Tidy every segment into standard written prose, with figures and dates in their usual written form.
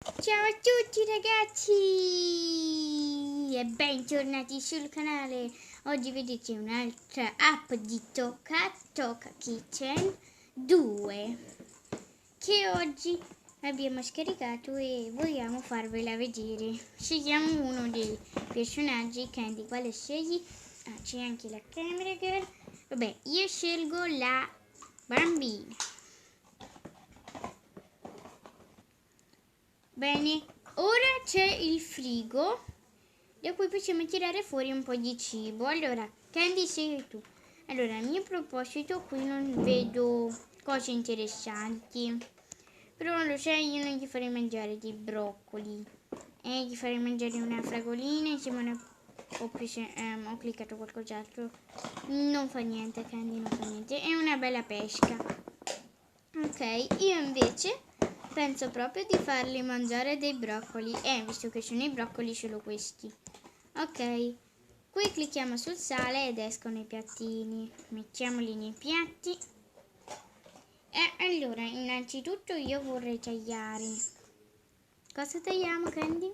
Ciao a tutti ragazzi e bentornati sul canale. Oggi vedete un'altra app di Toca Kitchen 2 che oggi abbiamo scaricato e vogliamo farvela vedere. Scegliamo uno dei personaggi. Candy, quale scegli? Ah, c'è anche la camera girl. Vabbè, io scelgo la bambina. Bene, ora c'è il frigo da cui possiamo tirare fuori un po' di cibo. Allora, Candy, sei tu. Allora, a mio proposito qui non vedo cose interessanti. Però lo sai, io non gli farei mangiare dei broccoli. E gli farei mangiare una fragolina insieme a una... Ho cliccato qualcos'altro. Non fa niente, Candy, non fa niente. È una bella pesca. Ok, io invece penso proprio di farli mangiare dei broccoli. Visto che sono i broccoli, solo questi. Ok, qui clicchiamo sul sale ed escono i piattini. Mettiamoli nei piatti. Allora, innanzitutto io vorrei tagliare. Cosa tagliamo, Candy?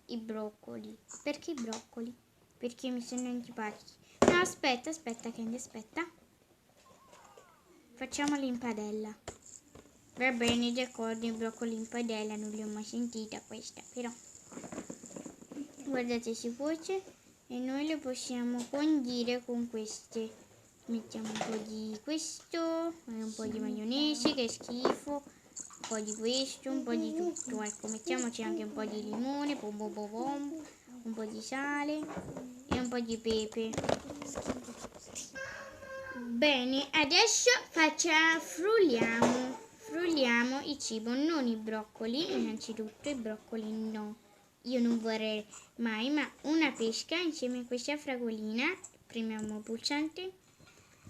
I broccoli. Perché i broccoli? Perché mi sono antipatici. No, aspetta, Candy, aspetta. Facciamoli in padella. Va bene, d'accordo, i broccoli in padella non li ho mai sentita questa, però. Guardate, si cuoce e noi le possiamo condire con queste. Mettiamo un po' di questo, un po' di maionese, che schifo, un po' di questo, un po' di tutto. Ecco, mettiamoci anche un po' di limone, un po' di sale e un po' di pepe. Bene, adesso frulliamo il cibo, non i broccoli, innanzitutto i broccoli no. Io non vorrei mai, ma una pesca insieme a questa fragolina. Premiamo il pulsante.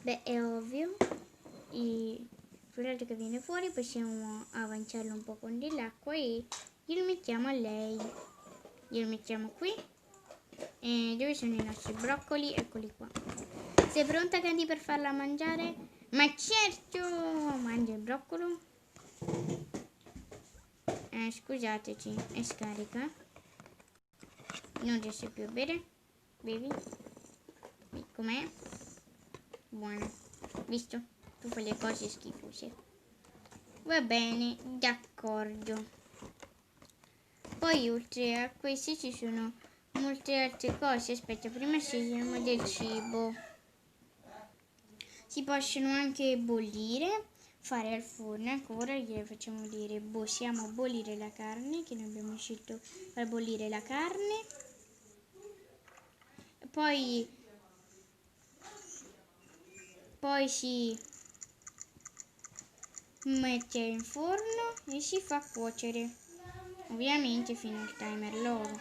Beh, è ovvio. Il frullato che viene fuori possiamo avanzarlo un po' con dell'acqua e glielo mettiamo a lei. Glielo mettiamo qui. E dove sono i nostri broccoli? Eccoli qua. Sei pronta, Candy, per farla mangiare? Ma certo! Mangia il broccolo. Scusateci, è scarica. Non riesci più a bere? Bevi? Com'è? Buono. Visto? Tu fai le cose schifose. Va bene, d'accordo. Poi oltre a queste ci sono molte altre cose. Aspetta, prima scegliamo del cibo. Si possono anche bollire, fare al forno. Ecco, ora gliele facciamo dire. Possiamo bollire la carne, che noi abbiamo scelto per bollire la carne. Poi si mette in forno e si fa cuocere, ovviamente fino al timer loro.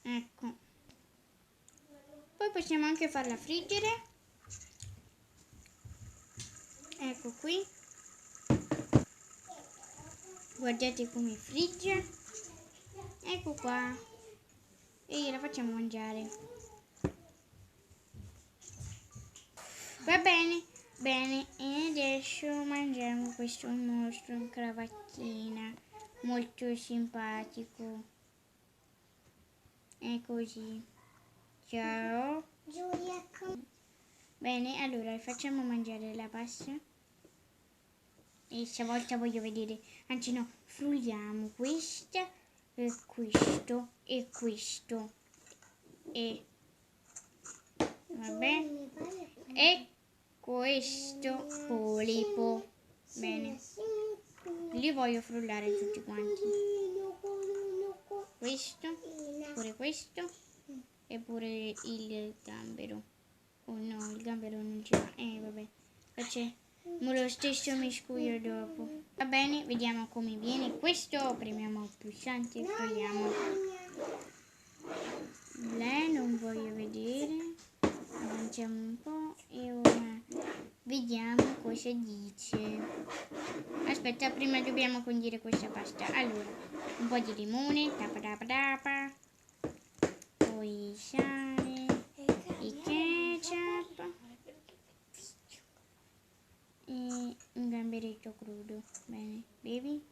Ecco, poi possiamo anche farla friggere. Ecco qui, guardate come frigge. Ecco qua, e gliela facciamo mangiare. Va bene, bene, e adesso mangiamo questo mostro in cravattina, molto simpatico. È così. Ciao. Giulia. Bene, allora facciamo mangiare la pasta. E stavolta voglio vedere, anzi no, frulliamo questa e questo e questo. E vabbè. E questo polipo. Bene. Li voglio frullare tutti quanti. Questo, pure questo e pure il gambero. Oh no, il gambero non ci va. Vabbè. Ma lo stesso miscuglio dopo. Va bene, vediamo come viene. Questo premiamo il pulsante e frulliamo. Lei non voglio vedere. Avanziamo un po' e ora vediamo cosa dice. Aspetta, prima dobbiamo condire questa pasta. Allora, un po' di limone, poi sale, il ketchup, e un gamberetto crudo. Bene, bevi.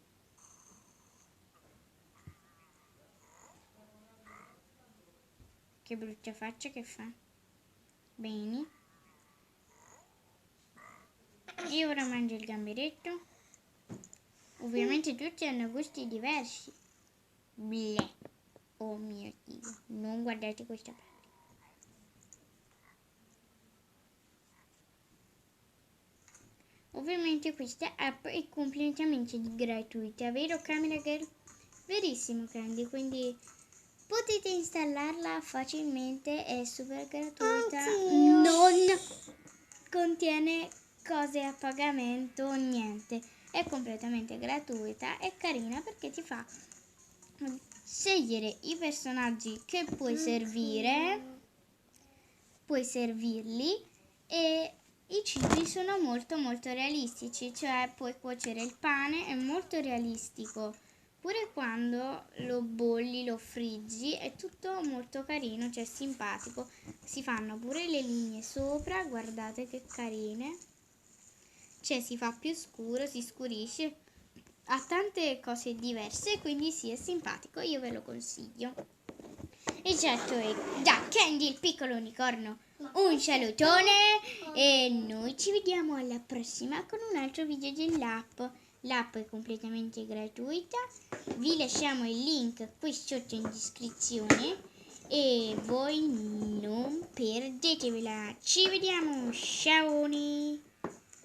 Che brutta faccia che fa. Bene. E ora mangia il gamberetto. Ovviamente tutti hanno gusti diversi. Bleh. Oh mio Dio, non guardate questa parte. Ovviamente questa app è completamente gratuita, vero Camera Girl? Verissimo Candy, quindi potete installarla facilmente, è super gratuita, non contiene cose a pagamento, niente, è completamente gratuita, è carina perché ti fa scegliere i personaggi che puoi servirli e i cibi sono molto molto realistici, cioè puoi cuocere il pane, è molto realistico. Pure quando lo bolli, lo friggi, è tutto molto carino, cioè simpatico. Si fanno pure le linee sopra, guardate che carine. Cioè si fa più scuro, si scurisce. Ha tante cose diverse, quindi sì, è simpatico, io ve lo consiglio. Esatto, è da Candy il piccolo unicorno. Un salutone e noi ci vediamo alla prossima con un altro video dell'app. L'app è completamente gratuita, vi lasciamo il link qui sotto in descrizione e voi non perdetevela. Ci vediamo, ciao!